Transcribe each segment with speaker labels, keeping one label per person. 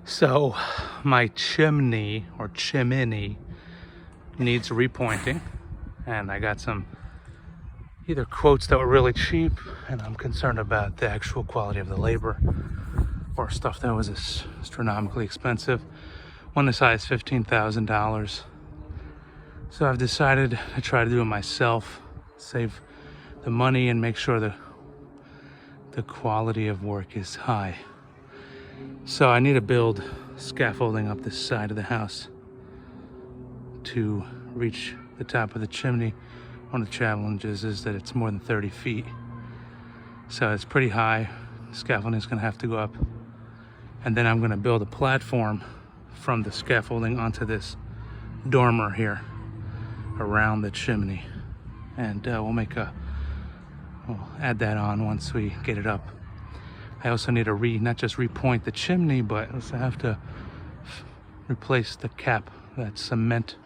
Speaker 1: So my chimney or chimney needs repointing, and I got some either quotes that were really cheap, and I'm concerned about the actual quality of the labor, or stuff that was astronomically expensive. One this high is $15,000. So I've decided to try to do it myself, save the money and make sure the quality of work is high. So I need to build scaffolding up this side of the house to reach the top of the chimney. One of the challenges is that it's more than 30 feet. So it's pretty high. Scaffolding is gonna have to go up. And then I'm gonna build a platform from the scaffolding onto this dormer here around the chimney. And we'll add that on once we get it up. I also need to not just repoint the chimney, but also have to replace the cap, that cement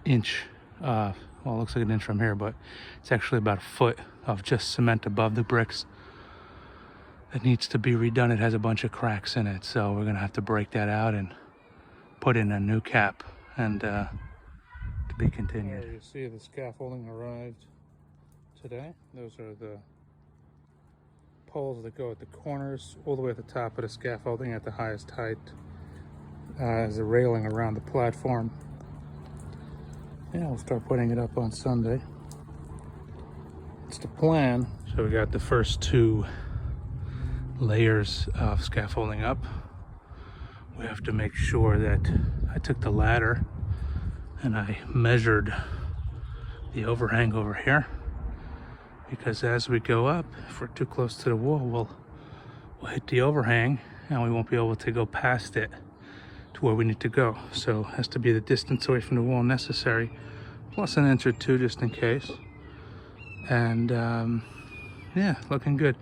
Speaker 1: inch. Well, it looks like an inch from here, but it's actually about a foot of just cement above the bricks that needs to be redone. It has a bunch of cracks in it, so we're gonna have to break that out and put in a new cap, and to be continued. There you see the scaffolding arrived today. Those are the poles that go at the corners, all the way at the top of the scaffolding at the highest height. As a railing around the platform. Yeah, we'll start putting it up on Sunday. It's the plan. So we got the first 2 layers of scaffolding up. We have to make sure that I took the ladder and I measured the overhang over here, because as we go up, if we're too close to the wall, we'll hit the overhang and we won't be able to go past it to where we need to go. So it has to be the distance away from the wall necessary, plus an inch or 2 just in case. And yeah, looking good.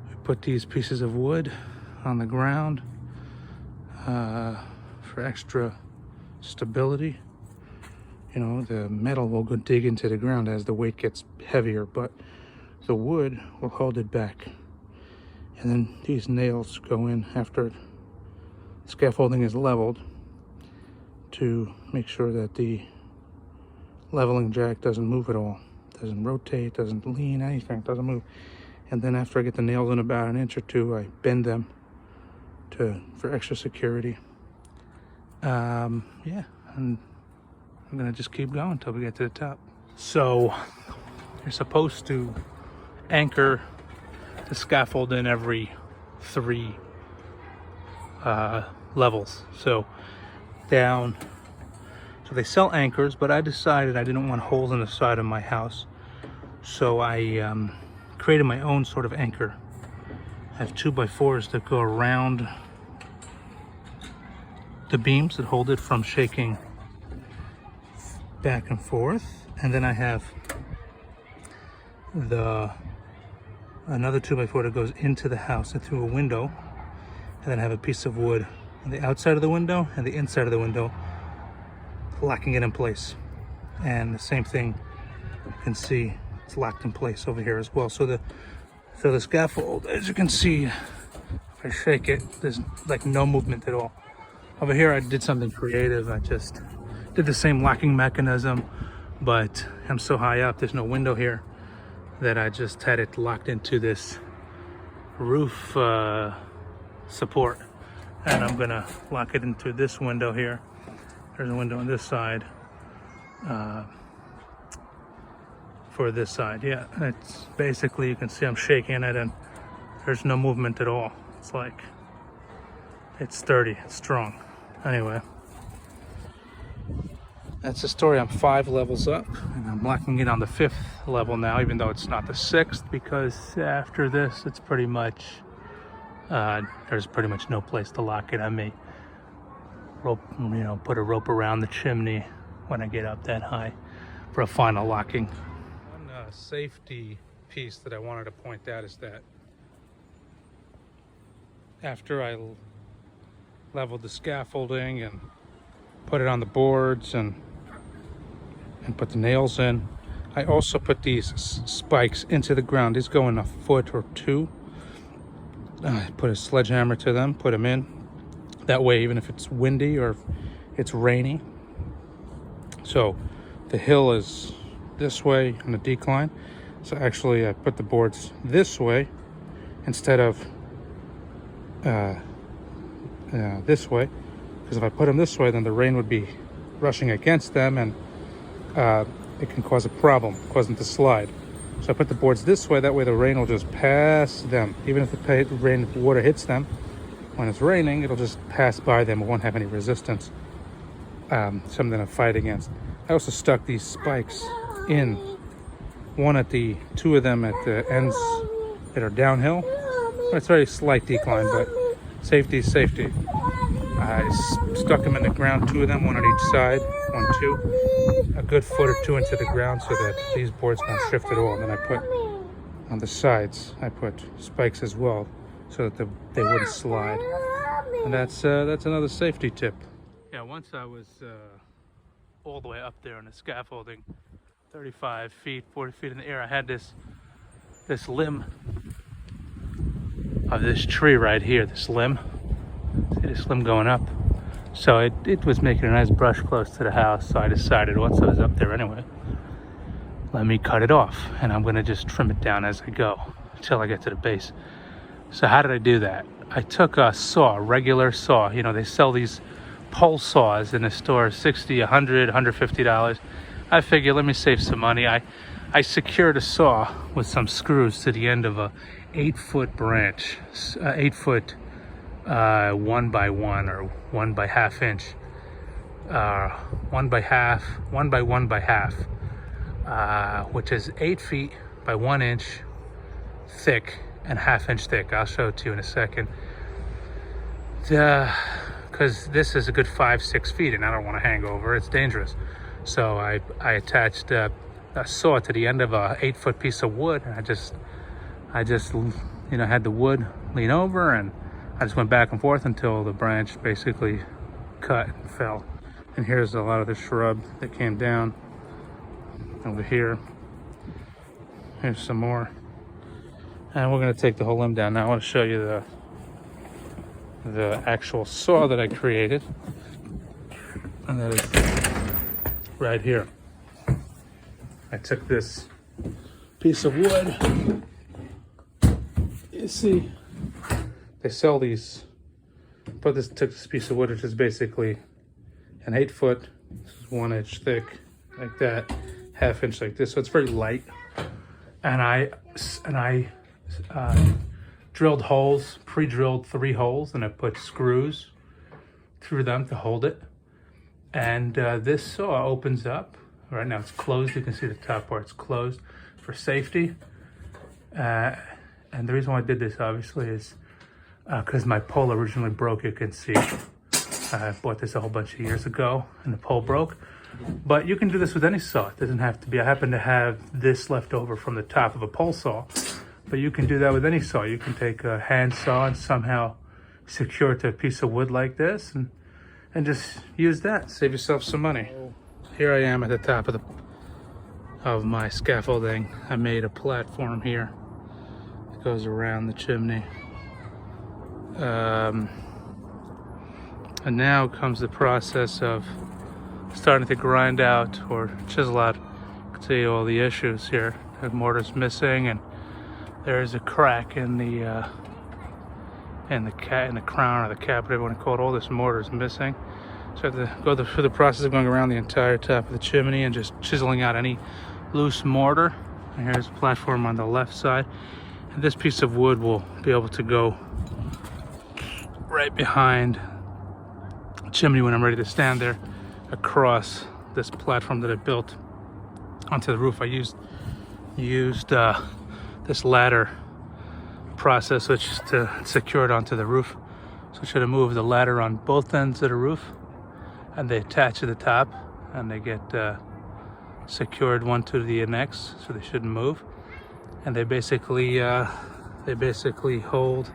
Speaker 1: We put these pieces of wood on the ground for extra stability. You know, the metal will go dig into the ground as the weight gets heavier, but the wood will hold it back. And then these nails go in after scaffolding is leveled to make sure that the leveling jack doesn't move at all, doesn't rotate, doesn't lean, anything, doesn't move. And then after I get the nails in about an inch or 2, I bend them for extra security. Yeah, and I'm gonna just keep going until we get to the top. So you're supposed to anchor the scaffold in every 3 levels. So down, so they sell anchors, but I decided I didn't want holes in the side of my house. So I created my own sort of anchor. I have 2x4s that go around the beams that hold it from shaking back and forth. And then I have another 2x4 that goes into the house and through a window. And then I have a piece of wood on the outside of the window and the inside of the window, locking it in place. And the same thing, you can see it's locked in place over here as well. So the scaffold, as you can see, if I shake it, there's like no movement at all. Over here I did something creative. I just did the same locking mechanism, but I'm so high up, there's no window here, that I just had it locked into this roof support. And I'm gonna lock it into this window here. There's a window on this side for this side. Yeah, it's basically, you can see I'm shaking it and there's no movement at all. It's like, it's sturdy, it's strong. Anyway, that's the story. I'm 5 levels up and I'm locking it on the 5th level now, even though it's not the 6th, because after this it's pretty much there's pretty much no place to lock it. I may put a rope around the chimney when I get up that high for a final locking. One safety piece that I wanted to point out is that after I leveled the scaffolding and put it on the boards and put the nails in, I also put these spikes into the ground. These go in a foot or 2. I put a sledgehammer to them, put them in, That way, even if it's windy or if it's rainy. So the hill is this way on the decline. So actually I put the boards this way instead of this way. Because if I put them this way, then the rain would be rushing against them, and it can cause a problem, cause them to slide. So I put the boards this way, that way the rain will just pass them. Even if the water hits them, when it's raining, it'll just pass by them. It won't have any resistance. Something to fight against. I also stuck these spikes in, two of them at the ends that are downhill. It's a very slight decline, but safety is safety. I stuck them in the ground, 2 of them, 1 on each side, 1, 2, a good foot or 2 into the ground so that these boards won't shift at all. And then I put on the sides, I put spikes as well so that they wouldn't slide. And that's another safety tip. Yeah, once I was all the way up there on the scaffolding, 35 feet, 40 feet in the air, I had this limb of this tree right here, this limb. See this limb going up? So it was making a nice brush close to the house, so I decided once I was up there anyway, let me cut it off, and I'm gonna just trim it down as I go until I get to the base. So how did I do that? I took a saw, a regular saw. You know, they sell these pole saws in the store, $60, $100, $150. I figured, let me save some money. I secured a saw with some screws to the end of a 8-foot branch, 8-foot 1 by 1 or 1 by ½ inch, 1 by half, 1 by 1 by half, which is 8 feet by 1 inch thick and ½ inch thick. I'll show it to you in a second. Because this is a good 5-6 feet, and I don't want to hang over. It's dangerous. So I attached a saw to the end of a 8-foot piece of wood, and I just had the wood lean over, and I just went back and forth until the branch basically cut and fell. And here's a lot of the shrub that came down over here. Here's some more. And we're gonna take the whole limb down. Now I want to show you the actual saw that I created. And that is right here. I took this piece of wood. You see, they sell these, but took this piece of wood, which is basically an 8-foot, 1 inch thick, like that, ½ inch like this. So it's very light. And I drilled holes, pre-drilled 3 holes, and I put screws through them to hold it. And this saw opens up. Right now it's closed. You can see the top part's closed for safety. And the reason why I did this, obviously, is because my pole originally broke. You can see I bought this a whole bunch of years ago, and the pole broke. But you can do this with any saw. It doesn't have to be. I happen to have this left over from the top of a pole saw, but you can do that with any saw. You can take a hand saw and somehow secure it to a piece of wood like this, and just use that. Save yourself some money. Here I am at the top of my scaffolding. I made a platform here. It goes around the chimney. And now comes the process of starting to grind out or chisel out. You can see all the issues here. The mortar's missing, and there is a crack in the crown or the cap, whatever you want to call it. All this mortar is missing. So I have to go through the process of going around the entire top of the chimney and just chiseling out any loose mortar. And here's a platform on the left side. And this piece of wood will be able to go right behind the chimney when I'm ready to stand there, across this platform that I built onto the roof. I used this ladder process, which is to secure it onto the roof. So I should have moved the ladder on both ends of the roof, and they attach to the top, and they get secured one to the next, so they shouldn't move. And they basically hold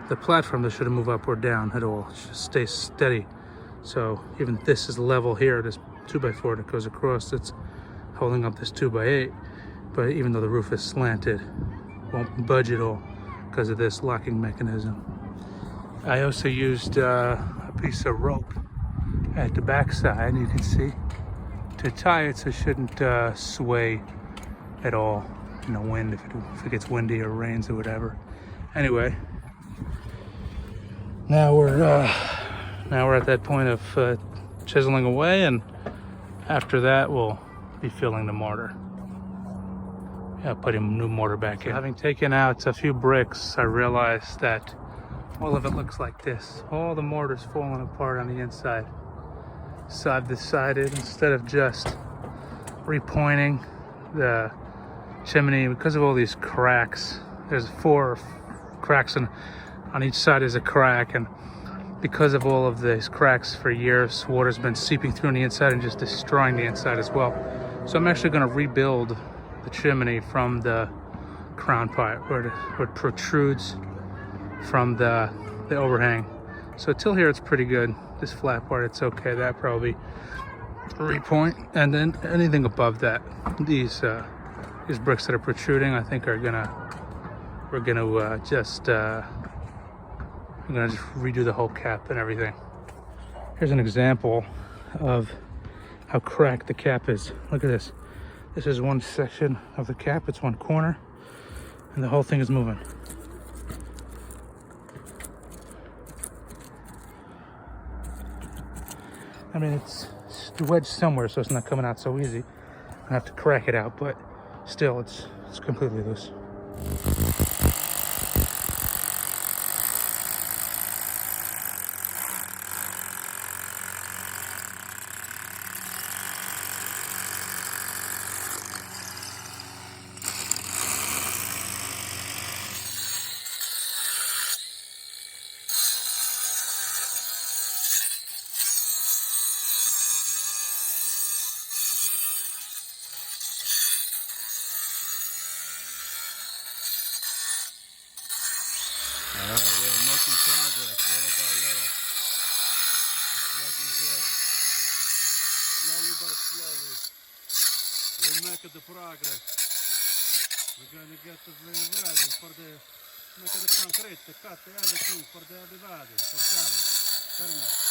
Speaker 1: the platform. They shouldn't move up or down at all. It should stay steady. So even this is level here, this 2x4 that goes across, it's holding up this 2x8. But even though the roof is slanted, it won't budge at all because of this locking mechanism. I also used a piece of rope at the back side, you can see, to tie it so it shouldn't sway at all in the wind if it gets windy or rains or whatever. Anyway, now we're at that point of chiseling away, and after that we'll be filling the mortar. Yeah, putting new mortar back in. Having taken out a few bricks, I realized that all of it looks like this. All the mortar's falling apart on the inside. So I've decided, instead of just repointing the chimney, because of all these cracks, there's 4 cracks on each side is a crack, and because of all of these cracks for years, water's been seeping through on the inside and just destroying the inside as well. So I'm actually going to rebuild the chimney from the crown part where it protrudes from the overhang. So till here it's pretty good. This flat part, it's okay. That probably repoint, and then anything above that, these bricks that are protruding, I think we're gonna just redo the whole cap and everything. Here's an example of how cracked the cap is. Look at this. This is one section of the cap. It's one corner, and the whole thing is moving. I mean, it's wedged somewhere, so it's not coming out so easy. I have to crack it out, but still, it's completely loose. All right, we're making progress little by little. It's looking good. Slowly by slowly, we're making the progress. We're going to get the ready for the making the concrete, the cut, everything for the everybody, for salad. Very nice.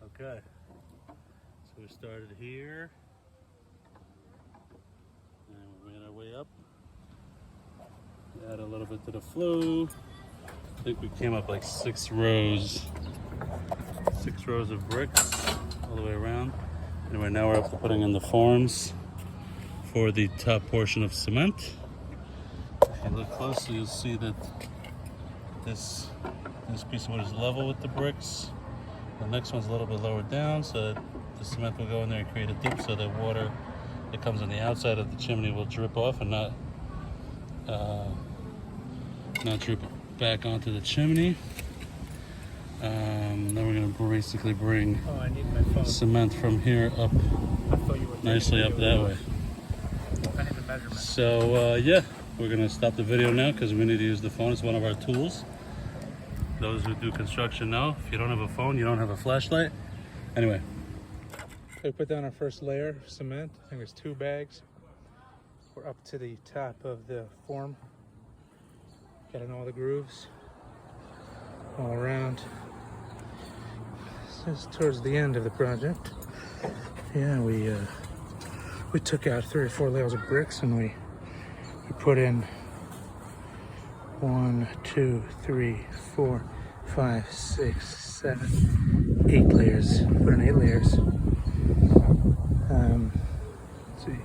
Speaker 1: Okay, so we started here, and we made our way up. Add a little bit to the flue. I think we came up like 6 rows. 6 rows of bricks all the way around. Anyway, now we're up to putting in the forms for the top portion of cement. If you look closely, you'll see that this piece of wood is level with the bricks. The next one's a little bit lower down, so that the cement will go in there and create a dip, so that water that comes on the outside of the chimney will drip off and not drip back onto the chimney. Then we're going to basically bring cement from here up nicely up that way. So yeah, we're going to stop the video now because we need to use the phone. It's one of our tools. Those who do construction know, if you don't have a phone, you don't have a flashlight. Anyway. We put down our first layer of cement. I think there's 2 bags. We're up to the top of the form. Getting all the grooves all around. This is towards the end of the project. Yeah, we took out 3 or 4 layers of bricks, and we put in 1, 2, 3, 4, 5, 6, 7, 8 layers. Put in 8 layers. Let's see.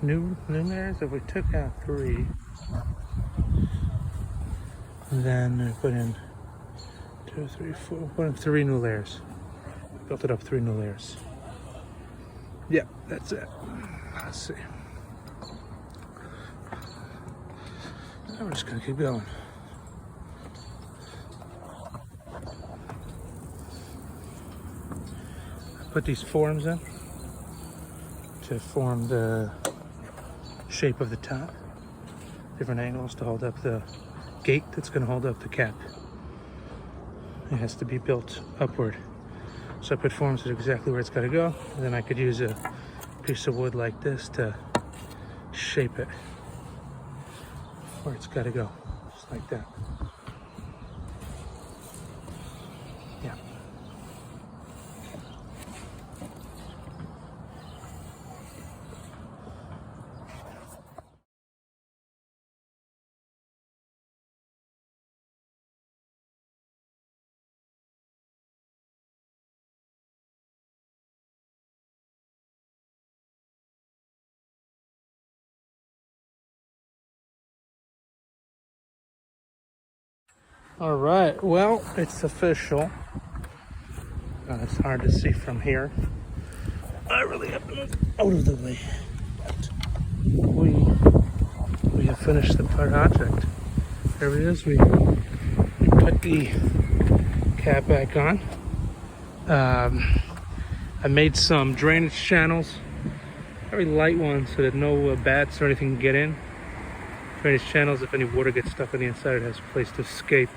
Speaker 1: New layers. If we took out 3, then I put in 2, 3, 4. Put in 3 new layers. Built it up 3 new layers. Yeah, that's it. Let's see. Now we're just gonna keep going. I put these forms in to form the shape of the top. Different angles to hold up the gate that's going to hold up the cap. It has to be built upward. So I put forms at exactly where it's got to go. And then I could use a piece of wood like this to shape it where it's got to go. Just like that. Yeah. All right, well, it's official. It's hard to see from here. I really have to move out of the way. But we have finished the project. There it is. We put the cap back on. I made some drainage channels, very light ones, so that no bats or anything can get in. Drainage channels, if any water gets stuck on the inside, it has a place to escape.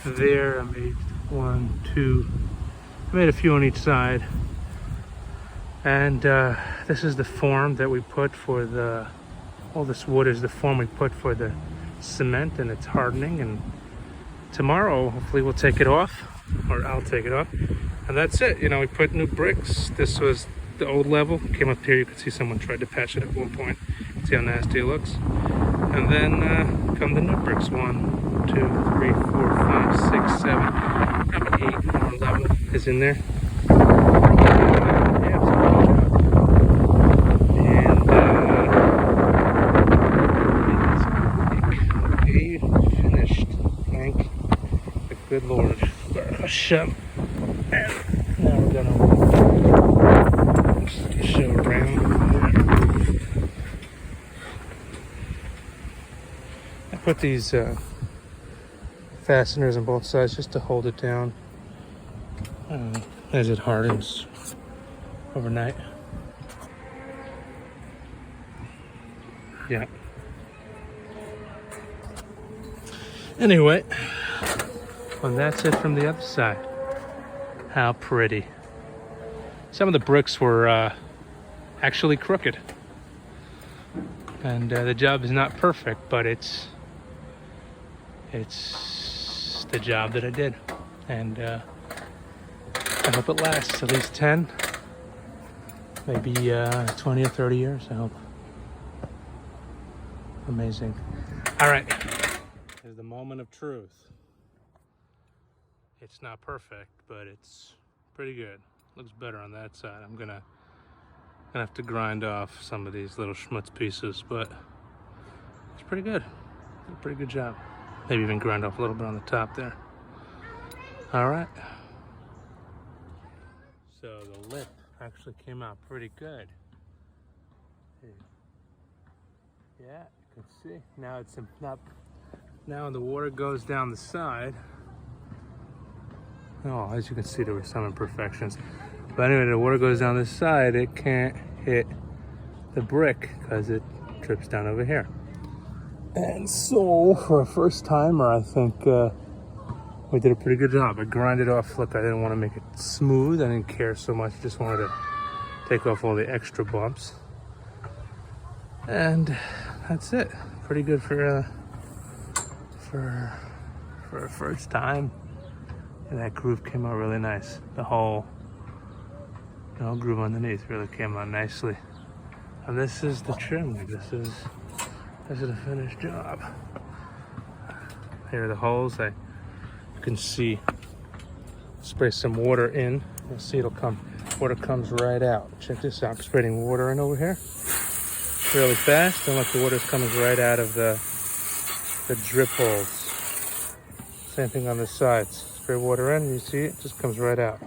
Speaker 1: There, I made 1, 2. I made a few on each side. And this is the form that we put for the, all this wood is the form we put for the cement, and it's hardening. And tomorrow, hopefully we'll take it off, or I'll take it off. And that's it. You know, we put new bricks. This was the old level. Came up here, you could see someone tried to patch it at one point. See how nasty it looks. And then come the new bricks. 1, 2, 3, 4, 5, 6, 7. Probably 8 more level is in there. Yeah, it's a good job. And okay, finished. Thank the good Lord. Hashem. And now we're gonna show around. I put these fasteners on both sides just to hold it down as it hardens overnight. Yeah. Anyway, well, that's it from the other side. How pretty. Some of the bricks were actually crooked. And the job is not perfect, but it's the job that I did. And I hope it lasts at least 10, maybe 20 or 30 years, I hope. Amazing. All right, here's the moment of truth. It's not perfect, but it's pretty good. Looks better on that side. I'm gonna have to grind off some of these little schmutz pieces, but it's pretty good. Did a pretty good job. Maybe even grind off a little bit on the top there. All right. So the lip actually came out pretty good. Yeah, you can see. Now it's not. Now the water goes down the side. Oh, as you can see, there were some imperfections. But anyway, the water goes down this side. It can't hit the brick because it drips down over here. And so, for a first timer, I think we did a pretty good job. I grinded off. Look, I didn't want to make it smooth. I didn't care so much. I just wanted to take off all the extra bumps. And that's it. Pretty good for a first time. And that groove came out really nice. The whole groove underneath really came out nicely. And this is the chimney. This is a finished job. Here are the holes. You can see. Spray some water in. You'll see water comes right out. Check this out. I'm spraying water in over here really fast, and look, the water's coming right out of the drip holes. Same thing on the sides. Spray water in, and you see it just comes right out.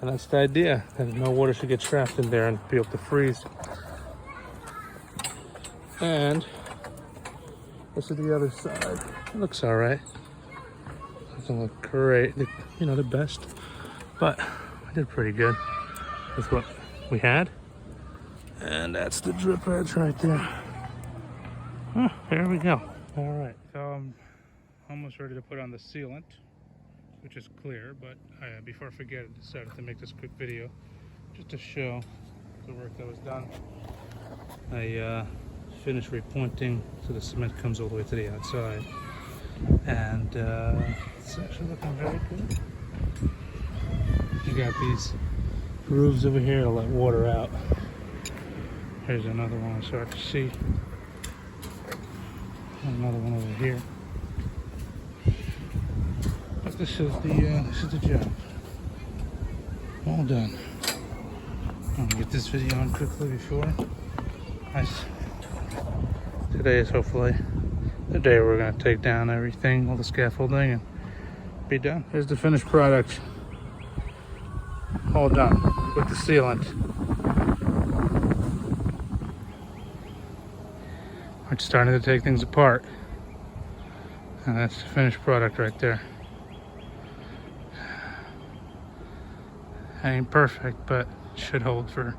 Speaker 1: And that's the idea. And no water should get trapped in there and be able to freeze. And this is the other side. It looks all right. Doesn't look great, the best, but I did pretty good with what we had. And that's the drip edge right there. Oh, there we go. All right, so I'm almost ready to put on the sealant, which is clear, but before I forget, I decided to make this quick video just to show the work that was done. I finished repointing so the cement comes all the way to the outside. And it's actually looking very good. You got these grooves over here to let water out. Here's another one I start to see. Another one over here. But this is the job. All done. I'm gonna get this video on quickly before today is hopefully the day we're gonna take down everything, all the scaffolding, and be done. Here's the finished product. All done with the sealant. We're starting to take things apart. And that's the finished product right there. Ain't perfect, but should hold for